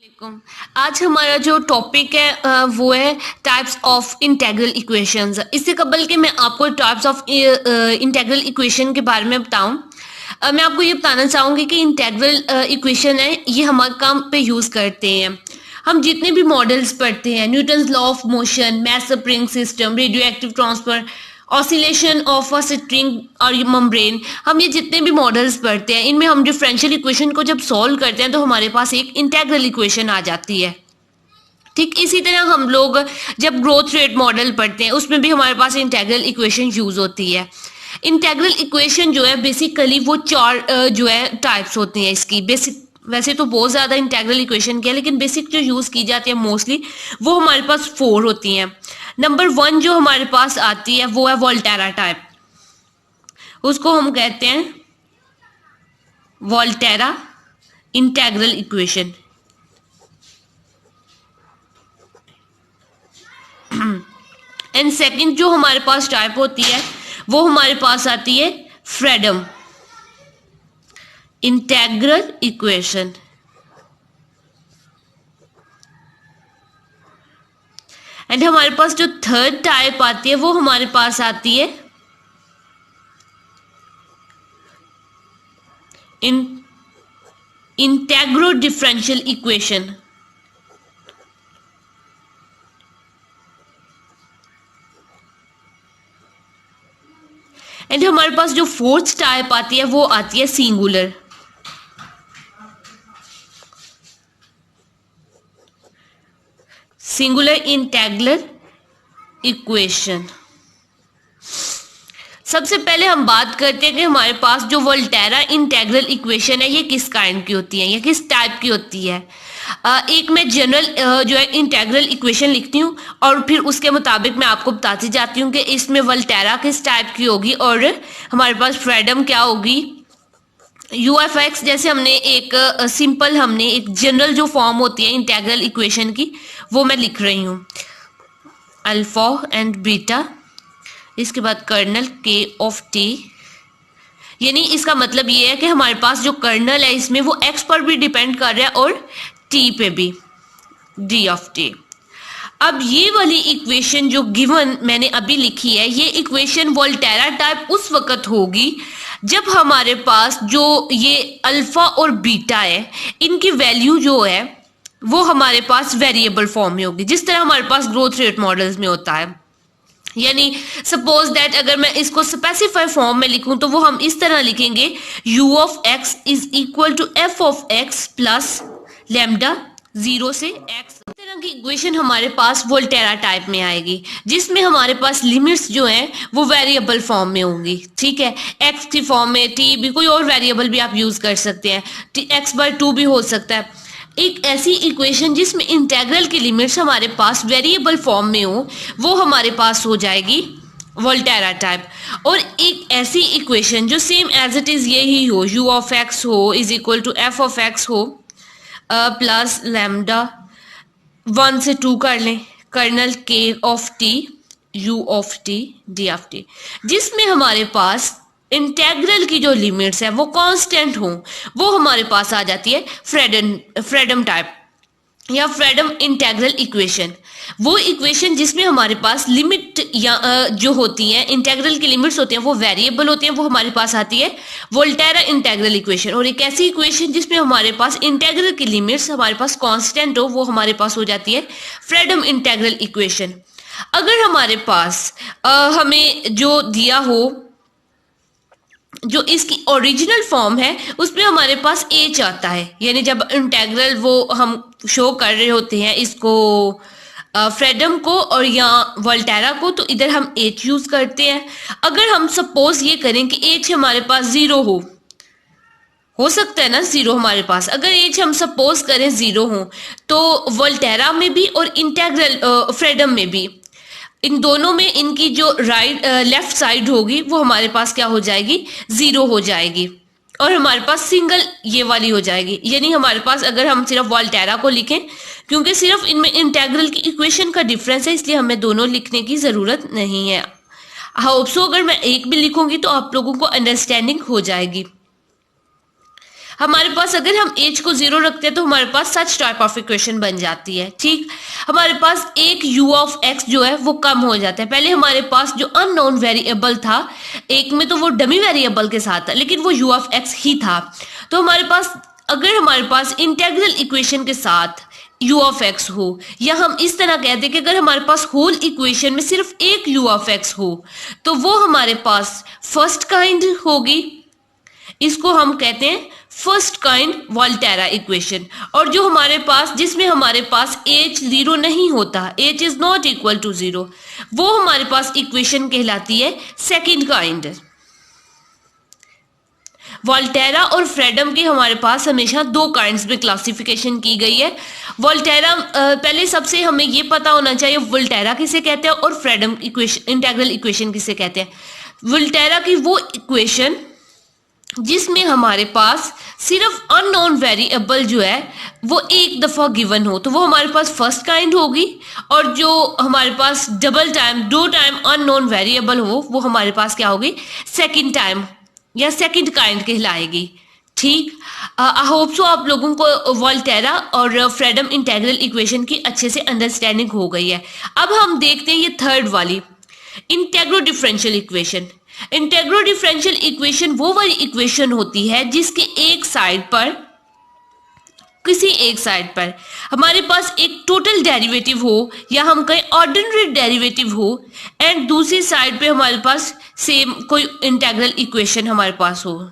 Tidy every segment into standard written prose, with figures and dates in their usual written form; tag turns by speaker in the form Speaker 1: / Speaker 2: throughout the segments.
Speaker 1: वालेकुम। आज हमारा जो टॉपिक है वो है टाइप्स ऑफ इंटेग्रल इक्वेशंस। इससे कबल कि मैं आपको टाइप्स ऑफ इंटेग्रल इक्वेशन के बारे में बताऊं, मैं आपको ये बताना चाहूँगी कि इंटेग्रल इक्वेशन है ये हमारे काम पे यूज़ करते हैं। हम जितने भी मॉडल्स पढ़ते हैं, Newton's law of motion, mass spring system, radio active transfer, oscillation of a string और मम्ब्रेन, हम ये जितने भी मॉडल्स पढ़ते हैं इनमें हम डिफरेंशियल इक्वेशन को जब सॉल्व करते हैं तो हमारे पास एक इंटेग्रल इक्वेशन आ जाती है। ठीक इसी तरह हम लोग जब ग्रोथ रेट मॉडल पढ़ते हैं उसमें भी हमारे पास इंटेग्रल इक्वेशन यूज होती है। इंटेग्रल इक्वेशन जो है बेसिकली वो चार जो है टाइप्स होती हैं इसकी। बेसिक वैसे तो बहुत ज़्यादा इंटेग्रल इक्वेशन की है, लेकिन बेसिक जो यूज़ की जाती है मोस्टली वो हमारे पास 4 होती हैं। नंबर 1 जो हमारे पास आती है वो है वोल्टेरा टाइप, उसको हम कहते हैं Volterra integral equation. And second जो हमारे पास टाइप होती है वो हमारे पास आती है फ्रेडम इंटेग्रल इक्वेशन। एंड हमारे पास जो थर्ड टाइप आती है वो हमारे पास आती है इंटेग्रो डिफरेंशियल इक्वेशन। एंड हमारे पास जो फोर्थ टाइप आती है वो आती है सिंगुलर इंटेग्रल इक्वेशन। सबसे पहले हम बात करते हैं कि हमारे पास जो वोल्टेरा इंटेग्रल इक्वेशन है ये किस काइंड की होती है या किस टाइप की होती है। एक मैं जनरल जो है इंटेग्रल इक्वेशन लिखती हूँ और फिर उसके मुताबिक मैं आपको बताती जाती हूँ कि इसमें वोल्टेरा किस टाइप की होगी और हमारे पास फ्रीडम क्या होगी। यू एफ एक्स जैसे हमने एक सिंपल हमने एक जनरल जो फॉर्म होती है इंटेग्रल इक्वेशन की वो मैं लिख रही हूँ, अल्फा एंड बीटा, इसके बाद कर्नल के ऑफ टी। यानी इसका मतलब ये है कि हमारे पास जो कर्नल है इसमें वो एक्स पर भी डिपेंड कर रहा है और टी पे भी, डी ऑफ टी। अब ये वाली इक्वेशन जो गिवन मैंने अभी लिखी है ये इक्वेशन वोल्टेरा टाइप उस वक्त होगी जब हमारे पास जो ये अल्फा और बीटा है इनकी वैल्यू जो है वो हमारे पास वेरिएबल फॉर्म में होगी, जिस तरह हमारे पास ग्रोथ रेट मॉडल्स में होता है। यानी सपोज दैट अगर मैं इसको स्पेसिफाई फॉर्म में लिखूं तो वो हम इस तरह लिखेंगे, u of x is equal to f of x plus lambda 0 से x। इस तरह की इक्वेशन हमारे पास वोल्टेरा टाइप में आएगी जिसमें हमारे पास लिमिट्स जो हैं वो वेरिएबल फॉर्म में होंगी। ठीक है, x की फॉर्म में, t भी, कोई और वेरिएबल भी आप यूज कर सकते हैं, x/2 भी हो सकता है। एक ऐसी इक्वेशन जिसमें इंटेग्रल की लिमिट्स हमारे पास वेरिएबल फॉर्म में हो वो हमारे पास हो जाएगी वोल्टेरा टाइप। और एक ऐसी इक्वेशन जो सेम एज इट इज यही हो, u ऑफ x हो is equal to f of x हो प्लस लैम्डा 1 से 2 कर लें, kernel k of t u of t d of t, जिसमें हमारे पास इंटेग्रल की जो लिमिट्स है वो कांस्टेंट हो, वो हमारे पास आ जाती है फ्रेडम टाइप या फ्रेडम इंटेग्रल इक्वेशन। वो इक्वेशन जिसमें हमारे पास लिमिट या जो होती है इंटेग्रल की लिमिट्स होती हैं वो वेरिएबल होती हैं, वो हमारे पास आती है वोल्टेरा इंटेग्रल इक्वेशन। और एक ऐसी इक्वेशन जिसमें हमारे पास इंटेग्रल की लिमिट्स हमारे पास कांस्टेंट हो वो हमारे पास हो जाती है फ्रेडम इंटेग्रल इक्वेशन। अगर हमारे पास हमें जो दिया हो, जो इसकी ओरिजिनल फॉर्म है उसमें हमारे पास एच आता है, यानी जब इंटेग्रल वो हम शो कर रहे होते हैं इसको फ्रीडम को और या वोल्टेरा को, तो इधर हम एच यूज करते हैं। अगर हम सपोज ये करें कि एच हमारे पास 0 हो सकता है ना 0 हमारे पास, अगर एच हम सपोज करें 0 हो तो वोल्टेरा में भी और इंटेग्रल फ्रीडम में भी, इन दोनों में इनकी जो लेफ्ट साइड होगी वो हमारे पास क्या हो जाएगी, 0 हो जाएगी और हमारे पास सिंगल ये वाली हो जाएगी। यानी हमारे पास अगर हम सिर्फ वोल्टेरा को लिखें, क्योंकि सिर्फ इनमें इंटेग्रल की इक्वेशन का डिफरेंस है इसलिए हमें दोनों लिखने की ज़रूरत नहीं है। होप सो अगर मैं एक भी लिखूंगी तो आप लोगों को अंडरस्टैंडिंग हो जाएगी। हमारे पास अगर हम एज को 0 रखते हैं तो हमारे पास सच टाइप ऑफ इक्वेशन बन जाती है। ठीक, हमारे पास एक u ऑफ x जो है वो कम हो जाता है। पहले हमारे पास जो अननोन वेरिएबल था एक में, तो वो डमी वेरिएबल के साथ था, लेकिन वो u ऑफ x ही था। तो हमारे पास अगर हमारे पास इंटेग्रल इक्वेशन के साथ u ऑफ x हो, या हम इस तरह कहते हैं कि अगर हमारे पास होल इक्वेशन में सिर्फ एक u ऑफ x हो, तो वो हमारे पास फर्स्ट काइंड होगी। इसको हम कहते हैं फर्स्ट काइंड वोल्टेरा इक्वेशन। और जो हमारे पास, जिसमें हमारे पास h 0 नहीं होता, h is not equal to 0, वो हमारे पास इक्वेशन कहलाती है सेकंड काइंड। वोल्टेरा और फ्रेडम की हमारे पास हमेशा दो काइंड्स में क्लासिफिकेशन की गई है। वोल्टेरा, पहले सबसे हमें ये पता होना चाहिए वोल्टेरा किसे कहते हैं और फ्रेडम इक्वेशन, इंटेग्रल इक्वेशन किसे कहते हैं। वोल्टेरा की वो इक्वेशन जिसमें हमारे पास सिर्फ अननोन वेरिएबल जो है वो एक दफा गिवन हो, तो वो हमारे पास फर्स्ट काइंड होगी। और जो हमारे पास डबल टाइम, दो टाइम अननोन वेरिएबल हो, वो हमारे पास क्या होगी, सेकंड टाइम या सेकंड काइंड कहलाएगी। ठीक, आई होप सो आप लोगों को वोल्टेरा और फ्रेडम इंटेग्रल इक्वेशन की अच्छे से अंडरस्टैंडिंग हो गई है। अब हम देखते हैं ये थर्ड वाली integro differential equation. Integro differential equation वो वाली इक्वेशन होती है जिसके एक साइड पर, किसी एक साइड पर हमारे पास एक टोटल डेरिवेटिव हो, या हम कहें ऑर्डिनरी डेरिवेटिव हो, एंड दूसरी साइड पे हमारे पास सेम कोई इंटेग्रल इक्वेशन हमारे पास हो।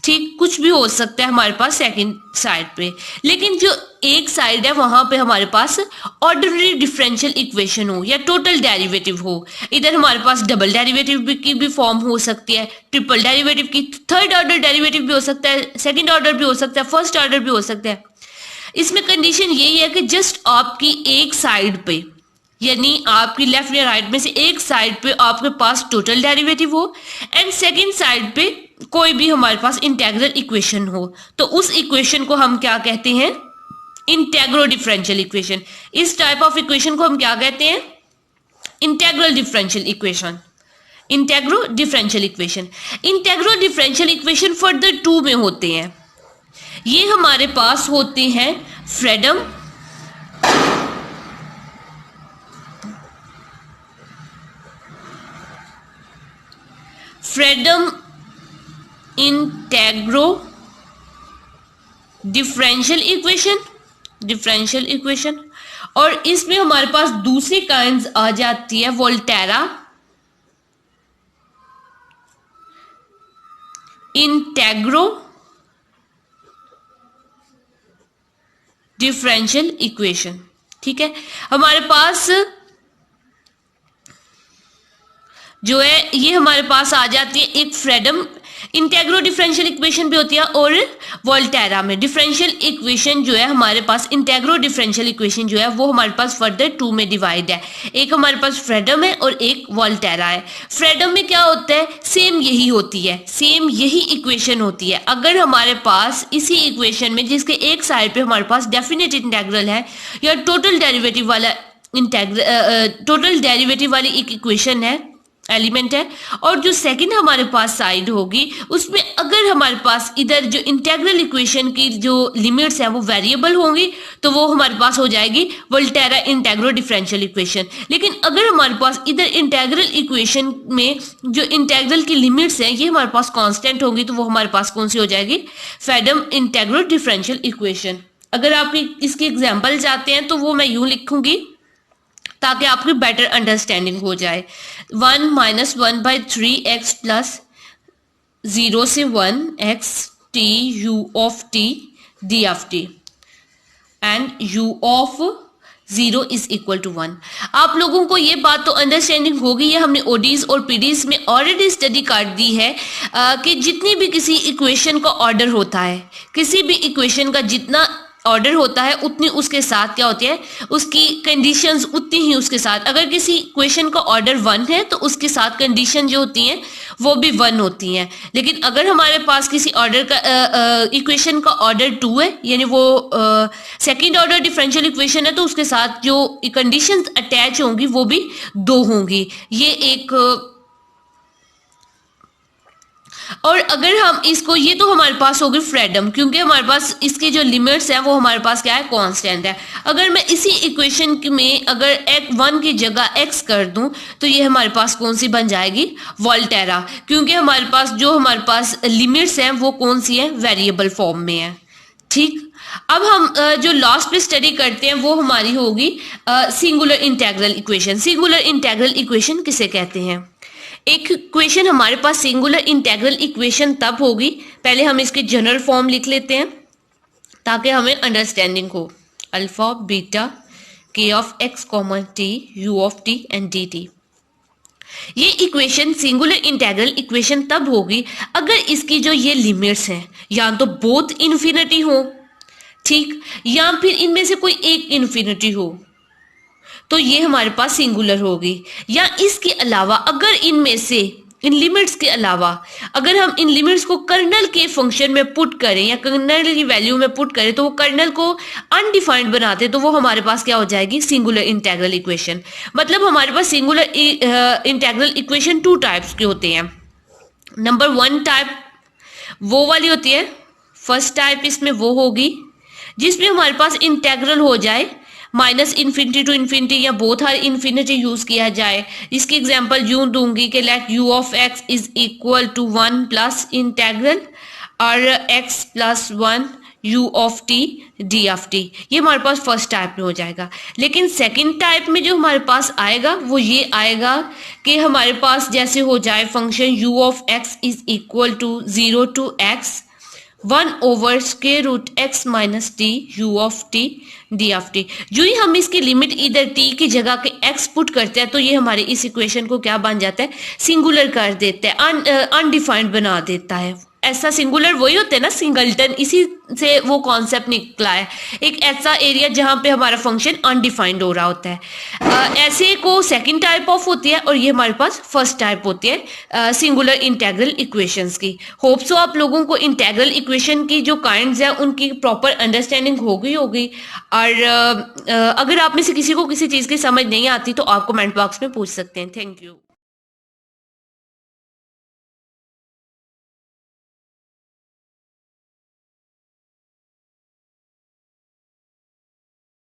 Speaker 1: ठीक, कुछ भी हो सकता है हमारे पास सेकंड साइड पे, लेकिन जो एक साइड है वहां पे हमारे पास ऑर्डिनरी डिफरेंशियल इक्वेशन हो या टोटल डेरिवेटिव हो। इधर हमारे पास डबल डेरिवेटिव की भी फॉर्म हो सकती है, ट्रिपल डेरिवेटिव की, थर्ड ऑर्डर डेरिवेटिव भी हो सकता है, सेकंड ऑर्डर भी हो सकता है, फर्स्ट ऑर्डर भी हो सकता है। इसमें कंडीशन यही है कि जस्ट आपकी एक साइड पे, यानी आपकी लेफ्ट या राइट में से एक साइड पे आपके पास टोटल डेरिवेटिव हो, एंड सेकंड साइड पे कोई भी हमारे पास इंटेग्रल इक्वेशन हो, तो उस इक्वेशन को हम क्या कहते हैं, इंटेग्रो डिफरेंशियल इक्वेशन। इस टाइप ऑफ इक्वेशन को हम क्या कहते हैं, integral differential equation. Integro differential equation, integro differential equation further two में होते हैं। ये हमारे पास होते हैं फ्रेडम इंटेग्रो डिफरेंशियल इक्वेशन, और इसमें हमारे पास दूसरी काइंड्स आ जाती है वोल्टेरा इंटेग्रो डिफरेंशियल इक्वेशन। ठीक है, हमारे पास जो है ये हमारे पास आ जाती है एक फ्रेडम इंटेग्रो डिफरेंशियल इक्वेशन भी होती है, और वोल्टेरा में डिफरेंशियल इक्वेशन जो है हमारे पास, इंटेग्रो डिफरेंशियल इक्वेशन जो है वो हमारे पास फर्दर टू में डिवाइड है। एक हमारे पास फ्रेडम है और एक वोल्टेरा है। फ्रेडम में क्या होता है, सेम यही होती है, सेम यही इक्वेशन होती है। अगर हमारे पास इसी इक्वेशन में जिसके एक साइड पे हमारे पास डेफिनेट इंटेग्रल है या टोटल डेरिवेटिव वाला टोटल डेरिवेटिव वाली एक इक्वेशन है, एलिमेंट है, और जो सेकंड हमारे पास साइड होगी उसमें अगर हमारे पास इधर जो इंटेग्रल इक्वेशन की जो लिमिट्स है वो वेरिएबल होंगी, तो वो हमारे पास हो जाएगी वोल्टेरा इंटेग्रो डिफरेंशियल इक्वेशन। लेकिन अगर हमारे पास इधर इंटेग्रल इक्वेशन में जो इंटेग्रल की लिमिट्स हैं ये हमारे पास कांस्टेंट होंगी, तो वो हमारे पास कौन सी हो जाएगी, फ्रेडम इंटेग्रो डिफरेंशियल इक्वेशन। अगर आप इसकी एग्जाम्पल चाहते हैं तो वो मैं यूं लिखूंगी ताकि आपकी बेटर अंडरस्टैंडिंग हो जाए। 1 - 1/3x प्लस 0 से 1x t u of t d of t and u of 0 is equal to 1। आप लोगों को ये बात तो अंडरस्टैंडिंग होगी, ये हमने ओडीज और पीडीज में ऑलरेडी स्टडी कर दी है कि जितनी भी किसी इक्वेशन का ऑर्डर होता है, किसी भी इक्वेशन का जितना ऑर्डर होता है उतनी उसके साथ क्या होती है, उसकी कंडीशंस उतनी ही उसके साथ। अगर किसी इक्वेशन का ऑर्डर 1 है तो उसके साथ कंडीशन जो होती हैं वो भी 1 होती हैं। लेकिन अगर हमारे पास किसी ऑर्डर का इक्वेशन का ऑर्डर 2 है, यानी वो सेकंड ऑर्डर डिफरेंशियल इक्वेशन है, तो उसके साथ जो कंडीशंस अटैच होंगी वो भी 2 होंगी। ये एक और अगर हम इसको, ये तो हमारे पास होगी फ्रीडम, क्योंकि हमारे पास इसकी जो लिमिट्स है वो हमारे पास क्या है, कांस्टेंट है। अगर मैं इसी इक्वेशन में अगर x1 की जगह x कर दूं तो ये हमारे पास कौन सी बन जाएगी, वोल्टेरा, क्योंकि हमारे पास लिमिट्स हैं वो कौन सी है, वेरिएबल फॉर्म में है। ठीक, अब हम जो लास्ट पे स्टडी करते हैं वो हमारी होगी singular integral equation. Singular integral equation किसे कहते हैं? एक इक्वेशन हमारे पास सिंगुलर इंटेग्रल इक्वेशन तब होगी, पहले हम इसके जनरल फॉर्म लिख लेते हैं ताकि हमें अंडरस्टैंडिंग हो। Alpha beta k of x common T u of t and dt। ये इक्वेशन सिंगुलर इंटेग्रल इक्वेशन तब होगी अगर इसकी जो ये लिमिट्स हैं या तो बोथ इन्फिनिटी हो, ठीक, या फिर इनमें से कोई एक इन्फिनिटी हो, तो ये हमारे पास सिंगुलर होगी। या इसके अलावा अगर इनमें से, इन लिमिट्स के अलावा अगर हम इन लिमिट्स को कर्नल के फंक्शन में पुट करें या कर्नल की वैल्यू में पुट करें तो वो कर्नल को अनडिफाइंड बनाते, तो वो हमारे पास क्या हो जाएगी, सिंगुलर इंटेग्रल इक्वेशन। मतलब हमारे पास सिंगुलर इंटेग्रल इक्वेशन 2 टाइप्स के होते हैं। नंबर 1 टाइप वो वाली होती है, फर्स्ट टाइप इसमें वो होगी जिसमें हमारे पास इंटेग्रल हो जाए माइनस इन्फिनिटी टू इन्फिनिटी या बोथ आर इन्फिनिटी यूज किया जाए। इसकी एग्जांपल यूं दूंगी कि let u of x is equal to 1 plus integral और x plus 1 u of t d of t। ये हमारे पास फर्स्ट टाइप में हो जाएगा। लेकिन सेकंड टाइप में जो हमारे पास आएगा वो ये आएगा कि हमारे पास जैसे हो जाए function u of x is equal to 0 to x 1 over square root x minus t u of t d of t। जो ही हम इसकी लिमिट इधर t की जगह के x पुट करते हैं तो ये हमारे इस इक्वेशन को क्या बन जाता है, सिंगुलर कर देता है, अनडिफाइंड बना देता है। ऐसा सिंगुलर वही होते हैं ना, सिंगलटन, इसी से वो कॉन्सेप्ट निकला है, एक ऐसा एरिया जहां पे हमारा फंक्शन अनडिफाइंड हो रहा होता है। ऐसे को सेकंड टाइप ऑफ होती है और ये हमारे पास फर्स्ट टाइप होती है सिंगुलर इंटेग्रल इक्वेशंस की। होप सो आप लोगों को इंटेग्रल इक्वेशन की जो काइंड्स हैं उनकी प्रॉपर अंडरस्टैंडिंग होगी। और अगर आप में से किसी को किसी चीज़ की समझ नहीं आती तो आप कमेंट बॉक्स में पूछ सकते हैं। Thank you.